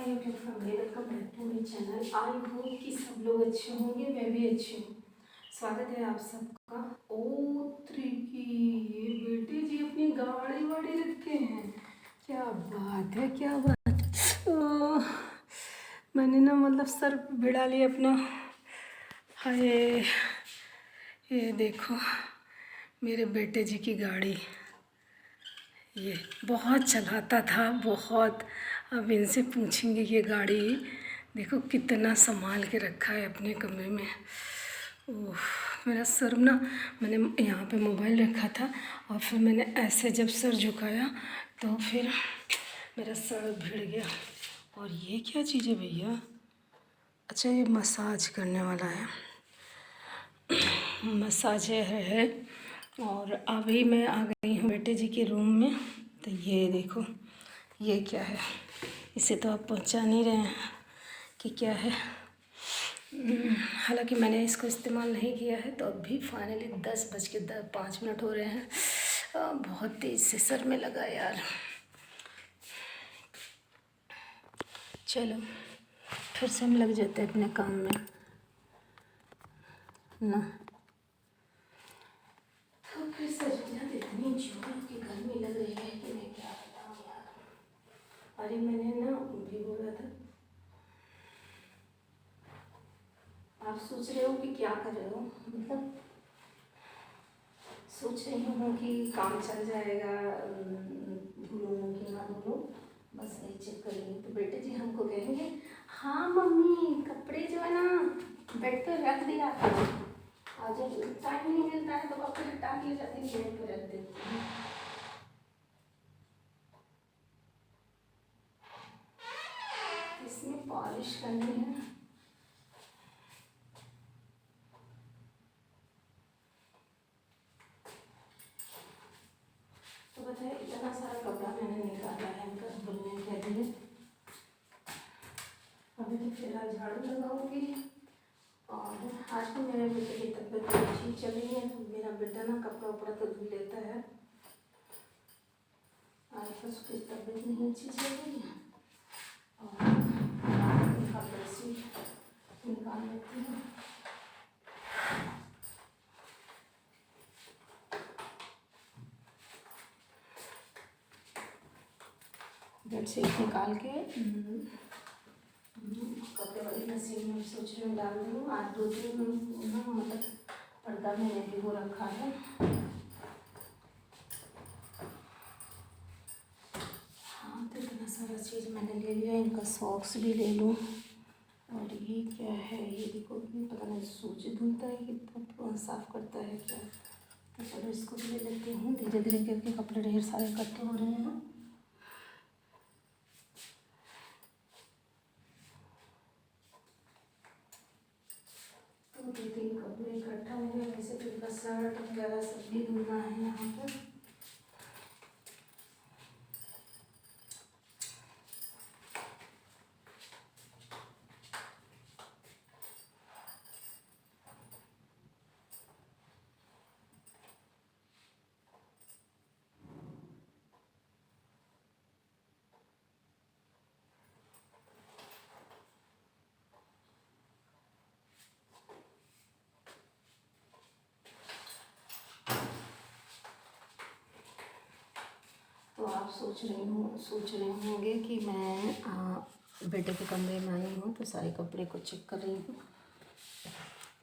Hi everyone from welcome back to my channel. I hope कि सब लोग अच्छे होंगे, मैं भी अच्छी हूँ। स्वागत है आप सबका। ओ त्रिकी, ये बेटे जी अपनी गाड़ी वाड़ी रखे हैं, क्या बात है, क्या बात। मैंने ना मतलब सर भिड़ा लिया अपना। हाय, ये देखो मेरे बेटे जी की गाड़ी, ये बहुत चलाता था बहुत। अब इनसे पूछेंगे, ये गाड़ी देखो कितना संभाल के रखा है अपने कमरे में। ओह, मेरा सर ना, मैंने यहाँ पे मोबाइल रखा था और फिर मैंने ऐसे जब सर झुकाया तो फिर मेरा सर भिड़ गया। और ये क्या चीज़ है भैया? अच्छा, ये मसाज करने वाला है, मसाजर है। और अभी मैं आ गई हूँ बेटे जी के रूम में। तो ये देखो, ये क्या है, इसे तो आप पहचान नहीं रहे हैं कि क्या है। हालांकि मैंने इसको इस्तेमाल नहीं किया है। तो अभी फाइनली 10:05 हो रहे हैं। बहुत तेज़ से सर में लगा यार। चलो फिर से हम लग जाते हैं अपने काम में ना। तो फिर सजना इतनी जोरों की गर्मी लग रही है कि मैं क्या बताऊँ यार। अरे मैंने ना भी बोला था, आप सोच रहे हो कि क्या कर रहे हो, मतलब सोच रही हूँ कि काम चल जाएगा, धुलूँ कि ना धुलूँ, बस वही चेक करेंगे। तो बेटे जी हमको कहेंगे, हाँ मम्मी कपड़े जो है ना बेड पर रख दिया था, और जब टाइम नहीं मिलता है तो कपड़े हटा के जाती हूँ, बेड पर रख देती हूँ। इसमें पॉलिश करनी है। तो बताइए, इतना सारा कपड़ा मैंने निकाला है इनका धुलने के लिए। अभी तो फिलहाल झाड़ू लगाऊंगी। और आज तो मेरे बेटे की तबीयत ठीक चल रही है, तो मेरा बेटा ना कपड़ा उपड़ा तो धुल लेता है। आज तो उसकी तबीयत नहीं अच्छी चल रही है। और बेडशीट निकाल लेती हूँ। बेडशीट निकाल के कपड़े वाली मशीन में सोच रही हूँ डाल दूँ। आज 2 दिन मतलब पर्दा मैंने भी वो रखा है। हाँ, तो इतना सारा चीज़ मैंने ले लिया। इनका सॉक्स भी ले लूँ। और ये क्या है, ये देखो, पता नहीं सूजी धुलता है कि साफ़ करता है क्या। तो चलो इसको भी ले लेती हूँ। धीरे धीरे करके कपड़े ढेर सारे इकट्ठे हो रहे हैं। तो 2-3 कपड़े इकट्ठा हो गया। वैसे तो इनका शर्ट वगैरह सब भी धुलना है यहाँ पर। तो आप सोच रहे होंगे कि मैं बेटे के कमरे में आई हूँ तो सारे कपड़े को चेक कर रही हूँ।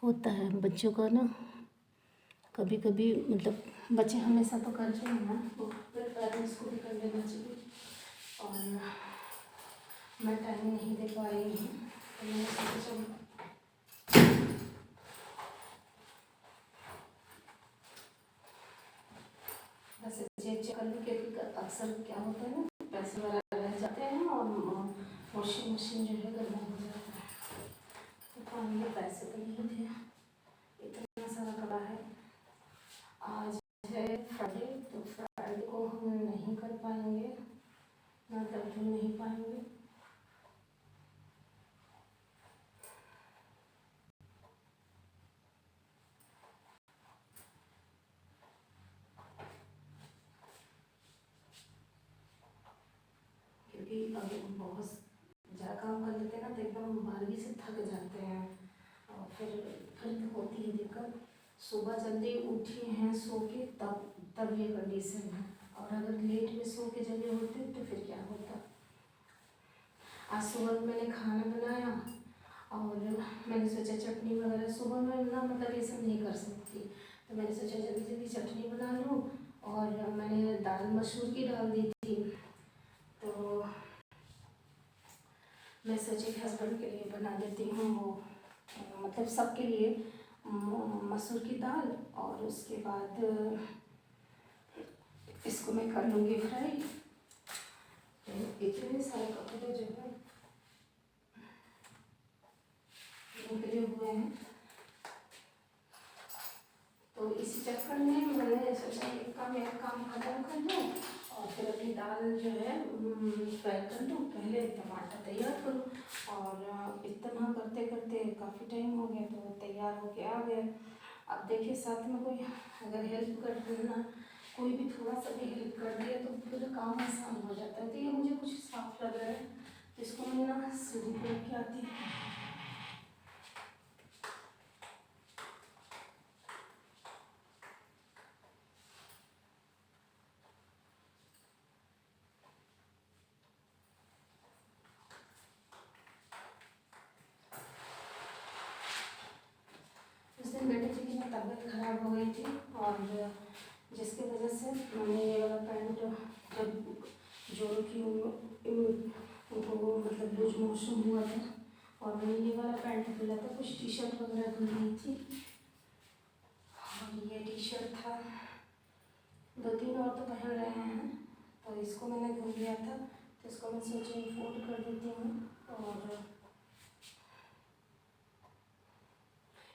होता है बच्चों का ना, कभी कभी मतलब बच्चे हमेशा तो करते हैं ना, तो फिर पेरेंट्स को भी कर लेना चाहिए। और मैं टाइम नहीं दे पा रही हूँ, तो मैंने सोचा बस चेक कर लूँ। क्योंकि अक्सर क्या होता है ना, पैसे वगैरह रह जाते हैं और वॉशिंग मशीन जो है गंदा हो जाता है। तो पानी के पैसे तो नहीं थे। इतना सारा कपड़ा है। आज है फ्राइडे, तो फ्राइडे को हम नहीं कर पाएंगे, मतलब धुल नहीं पाएंगे। क्योंकि अभी बहुत ज़्यादा काम कर लेते हैं ना तो एकदम बारगी से थक जाते हैं और फिर तो होती है दिक्कत। सुबह जल्दी उठी हैं सो के तब ये कंडीशन है, और अगर लेट में सो के जगे होते तो फिर क्या होता। आज सुबह मैंने खाना बनाया और मैंने सोचा चटनी वगैरह, सुबह में ना मतलब ये सब नहीं कर सकती, तो मैंने सोचा जल्दी जल्दी चटनी बना लूँ। और मैंने दाल मसूर की डाल दी थी, तो मैं सोची कि हस्बैंड के लिए बना देती हूँ वो, मतलब सबके लिए मसूर की दाल, और उसके बाद इसको मैं कर लूँगी फ्राई। इतने सारे कपड़े जो है निकले हुए हैं, तो इसी चक्कर में मैंने सोचा मेरा काम खत्म कर लूँ और फिर अपनी दाल जो है फ्राई कर लूँ, पहले टमाटर तैयार करूँ। और इतना करते करते काफ़ी टाइम हो गया तो तैयार होके आ गया। अब देखिए साथ में कोई अगर हेल्प कर देना, कोई भी थोड़ा सा भी हेल्प कर दिया तो फिर काम आसान हो जाता है। तो ये मुझे कुछ साफ लग रहा है, जिसको मैं ना सीढ़ी पे रख के आती है। उस दिन बेटे जी की तबीयत खराब हो गई थी, और जिसकी वजह से मैंने ये वाला पैंट, जब जोड़ों की उनको मतलब लूज मोशन हुआ था और मैंने ये वाला पैंट धुला था, कुछ टी शर्ट वगैरह धुल रही थी, और ये टी शर्ट था, 2-3 और तो पहन रहे हैं, तो इसको मैंने धुल लिया था, तो इसको मैं सोची फोल्ड कर देती हूँ। और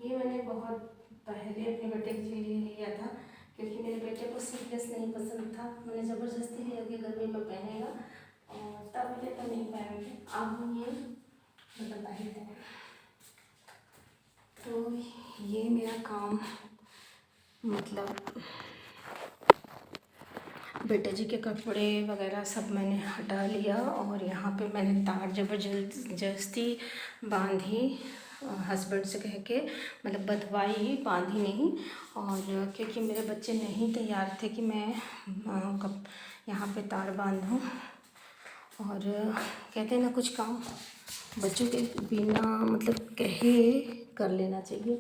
ये मैंने बहुत पहले अपने बेटे के लिए लिया था, क्योंकि मेरे बेटे को स्लीवलेस नहीं पसंद था। मैंने ज़बरदस्ती लिया कि गर्मी में पहनेगा, और तब ये तो नहीं पहनते, अब हम ये मतलब पहनते हैं। तो ये मेरा काम मतलब बेटे जी के कपड़े वगैरह सब मैंने हटा लिया, और यहाँ पे मैंने तार ज़बरदस्ती बांधी, हस्बैंड से कह के, मतलब बंधवाई, बांधी नहीं। और क्योंकि मेरे बच्चे नहीं तैयार थे कि मैं कब यहाँ पे तार बांधूँ, और कहते हैं ना कुछ काम बच्चों के बिना मतलब कहे कर लेना चाहिए।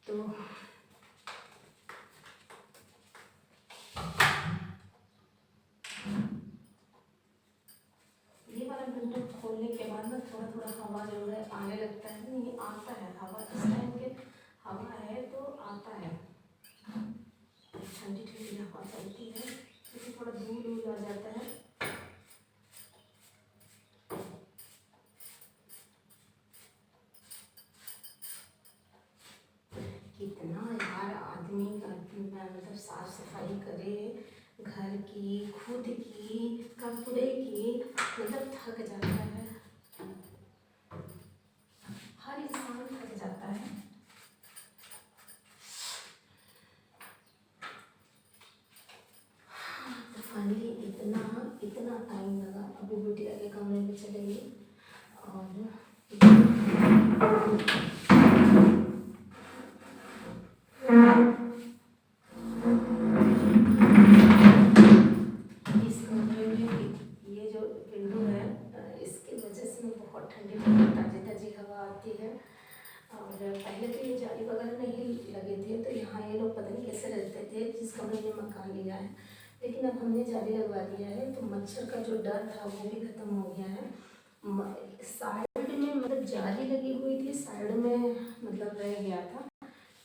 तो ये वाला विंडो खोलने के बाद ना थोड़ा थोड़ा हवा जो है आने लगता है, नहीं आता है हवा, इस टाइम के हवा है तो आता है, ठंडी ठंडी हवा चलती है, क्योंकि थोड़ा धूल आ जाता है। कितना यार आदमी मतलब साफ सफाई करे घर की, खुद की, कपड़े की, मतलब थक जाता है, हर इंसान थक जाता है। तो फाइनली इतना टाइम लगा, अभी बिटिया के कमरे में चले गए, और इस कमरे में ये जो विंडो है, इसकी वजह से बहुत ठंडी ठंडी ताज़ी ताज़ी हवा आती है। और पहले तो ये जाली वगैरह नहीं लगे थे, तो यहाँ ये लोग पता नहीं कैसे रहते थे जिस कमरे में मकान लिया है, लेकिन अब हमने जाली लगवा दिया है, तो मच्छर का जो डर था वो भी ख़त्म हो गया है। साइड में मतलब जाली लगी हुई थी, साइड में मतलब रह गया था,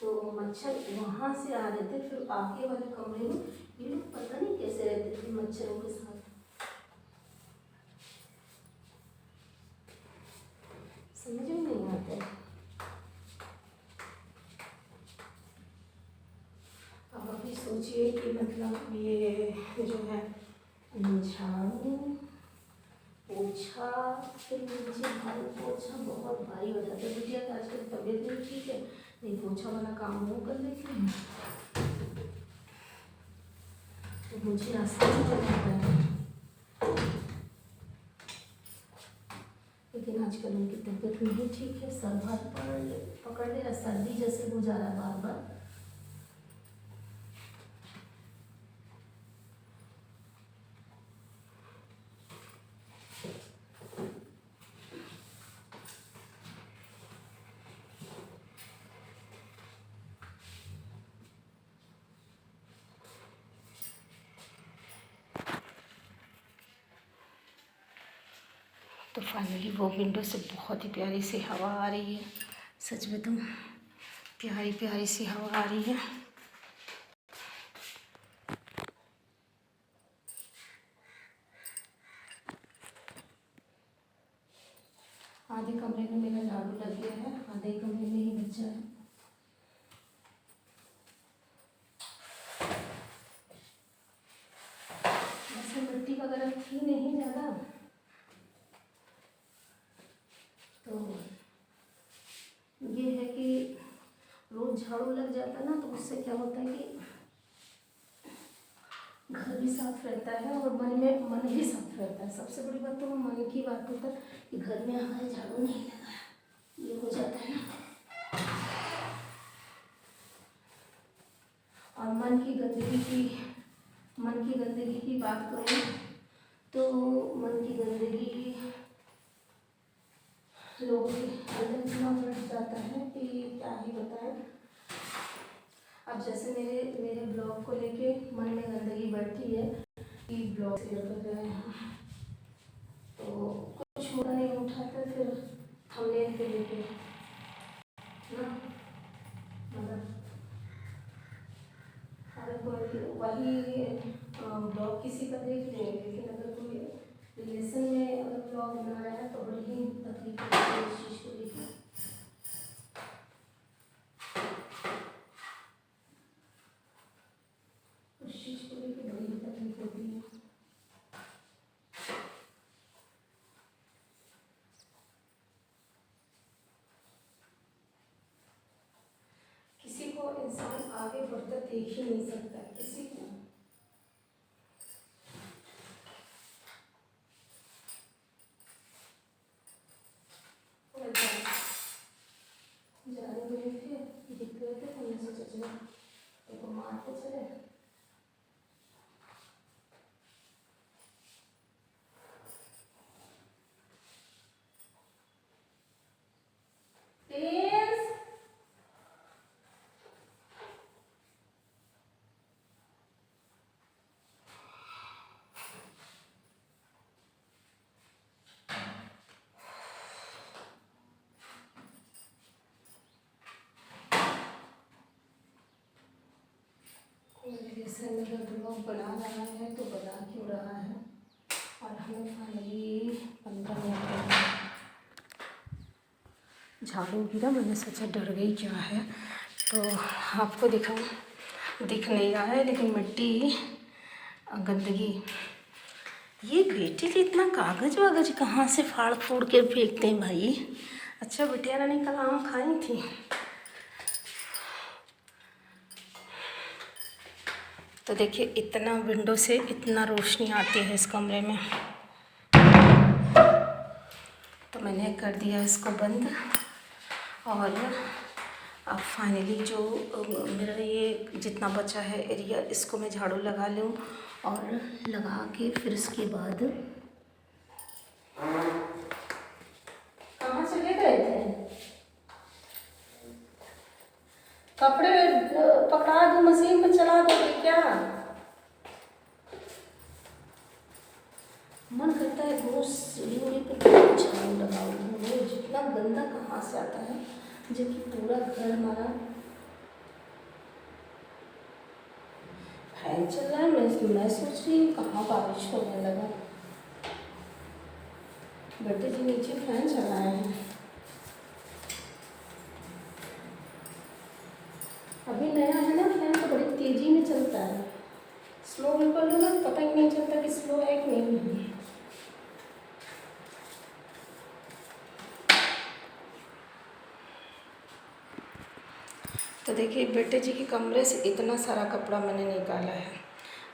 तो मच्छर वहाँ से आ रहे थे, फिर आगे वाले कमरे में ये लोग पता नहीं कैसे रहते थे मच्छरों के साथ, समझ में नहीं आता है। अब अभी सोचिए कि मतलब ये जो है झाड़ू पोछा, फिर नीचे झाड़ू पोछा बहुत भारी हो जाता है। बिटिया का आजकल तबीयत नहीं ठीक है, नहीं पोछा वाला काम वो कर लेती हैं, तो मुझे आसान हो जाता है। क्योंकि उनकी तबीयत नहीं ठीक है, सर भार पकड़ ले रहा, सर्दी जैसे हो जा रहा है बार बार। तो फाइनली वो विंडो से बहुत ही प्यारी सी हवा आ रही है, सच में तो प्यारी प्यारी सी हवा आ रही है। आधे कमरे में मेरा झाड़ू लग गया है, आधे कमरे में ही बचा है। वैसे मिट्टी वगैरह थी नहीं ज़्यादा, तो ये है कि रोज़ झाड़ू लग जाता ना, तो उससे क्या होता है कि घर भी साफ रहता है और मन भी साफ रहता है। सबसे बड़ी बात तो मन की बात होता है कि घर में हमारे झाड़ू नहीं लगा, ये हो जाता है ना। और मन की गंदगी की बात करूँ तो मन की गंदगी लोगों के अंदर इतना बढ़ जाता है कि क्या ही बताएं। अब जैसे मेरे ब्लॉग को लेके मन में गंदगी बढ़ती है कि ब्लॉग शेयर कर रहे हैं तो कुछ मुद्दा नहीं उठाता, फिर हमने के लेके ना, मतलब अगर वही ब्लॉग किसी का देख लेंगे, लेकिन अगर कोई रिलेशन में अगर ब्लॉग बना रहा है तो बड़ी ही तकलीफ होती है इस चीज़ को लेकर। उस चीज़ को लेकर बड़ी ही तकलीफ होती है। किसी को इंसान आगे बढ़ता देख ही नहीं सकता, किसी को। जाने गए थे, दिख रहे थे, हमने सोचा चलो देखो मारते चले। रिलेशन में अगर ब्लॉग बना रहा है तो बना क्यों रहा है। और हमें फाइनली 15 मिनट झाड़ू गिरा, मैंने सोचा डर गई क्या है, तो आपको दिखाऊं, दिख नहीं रहा है लेकिन मिट्टी गंदगी। ये बेटे जी इतना कागज़ वागज कहाँ से फाड़ फूड़ के फेंकते हैं भाई। अच्छा बिटिया रानी कल आम खाई थी, तो देखिए इतना विंडो से इतना रोशनी आती है इस कमरे में, तो मैंने कर दिया इसको बंद। और अब फाइनली जो मेरा ये जितना बचा है एरिया, इसको मैं झाड़ू लगा लूँ और लगा के फिर इसके बाद कहाँ चले गए थे, कपड़े पकड़ा दो, मशीन में चला दोगे क्या। मन करता है रोज सीढ़ी पे झाड़ू लगाओ, जितना गंदा कहाँ से आता है, जबकि पूरा घर हमारा फैन चल रहा है। मैं सोच रही हूँ कहाँ बारिश होने लगा। बेटे जी नीचे फैन चलाए हैं, अभी नया है ना फैन, तो बड़ी तेजी में चलता है, स्लो में कर लो ना पता ही नहीं चलता कि स्लो है कि नहीं है। तो देखिए बेटे जी के कमरे से इतना सारा कपड़ा मैंने निकाला है,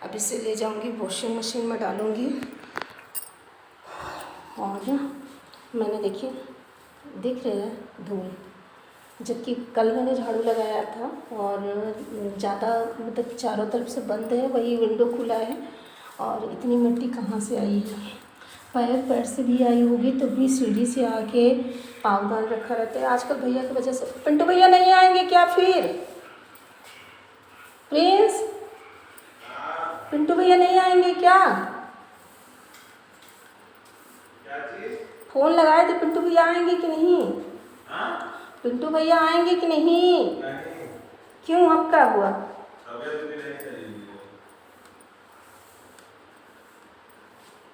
अब इसे ले जाऊंगी वॉशिंग मशीन में डालूंगी। और मैंने देखिए दिख रहे हैं धूल, जबकि कल मैंने झाड़ू लगाया था और ज़्यादा मतलब चारों तरफ से बंद है, वही विंडो खुला है और इतनी मिट्टी कहाँ से आई है। पैर से भी आई होगी, तो भी सीढ़ी से आके पावदान रखा रहता है। आजकल भैया की वजह से पिंटू भैया नहीं आएंगे क्या फिर? प्रिंस, पिंटू भैया नहीं आएंगे क्या? फोन लगाए थे, पिंटू भैया आएंगे कि नहीं? पिंटू भैया आएंगे कि नहीं? क्यों, अब क्या हुआ?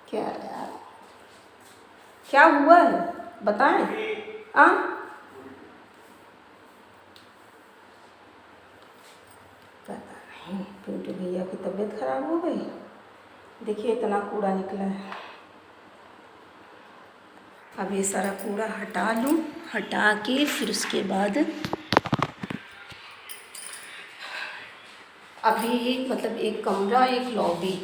क्या यार, क्या हुआ है बताएं। पता नहीं, पिंटू भैया की तबीयत खराब हो गई। देखिए इतना कूड़ा निकला है। अब ये सारा कूड़ा हटा लूँ, हटा के फिर उसके बाद अभी मतलब एक कमरा एक लॉबी,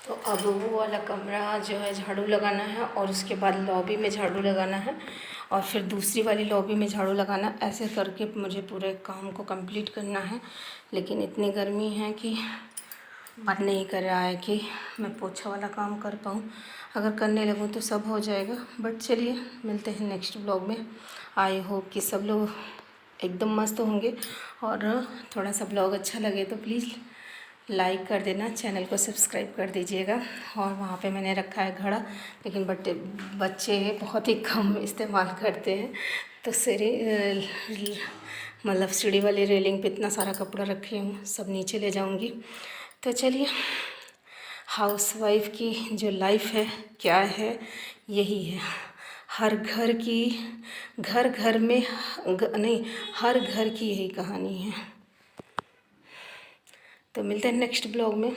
तो अब वो वाला कमरा जो है झाड़ू लगाना है और उसके बाद लॉबी में झाड़ू लगाना है और फिर दूसरी वाली लॉबी में झाड़ू लगाना। ऐसे करके मुझे पूरे काम को कंप्लीट करना है, लेकिन इतनी गर्मी है कि मन नहीं कर रहा है कि मैं पोछा वाला काम कर पाऊँ। अगर करने लगूँ तो सब हो जाएगा, बट चलिए मिलते हैं नेक्स्ट ब्लॉग में। आई होप कि सब लोग एकदम मस्त होंगे और थोड़ा सा ब्लॉग अच्छा लगे तो प्लीज़ लाइक कर देना, चैनल को सब्सक्राइब कर दीजिएगा। और वहाँ पे मैंने रखा है घड़ा, लेकिन बच्चे बहुत ही कम इस्तेमाल करते हैं, तो मतलब सीढ़ी वाली रेलिंग पे इतना सारा कपड़ा रखी हूँ, सब नीचे ले जाऊँगी। तो चलिए, हाउसवाइफ की जो लाइफ है क्या है, यही है। हर घर की घर में नहीं, हर घर की यही कहानी है। तो मिलते हैं नेक्स्ट ब्लॉग में।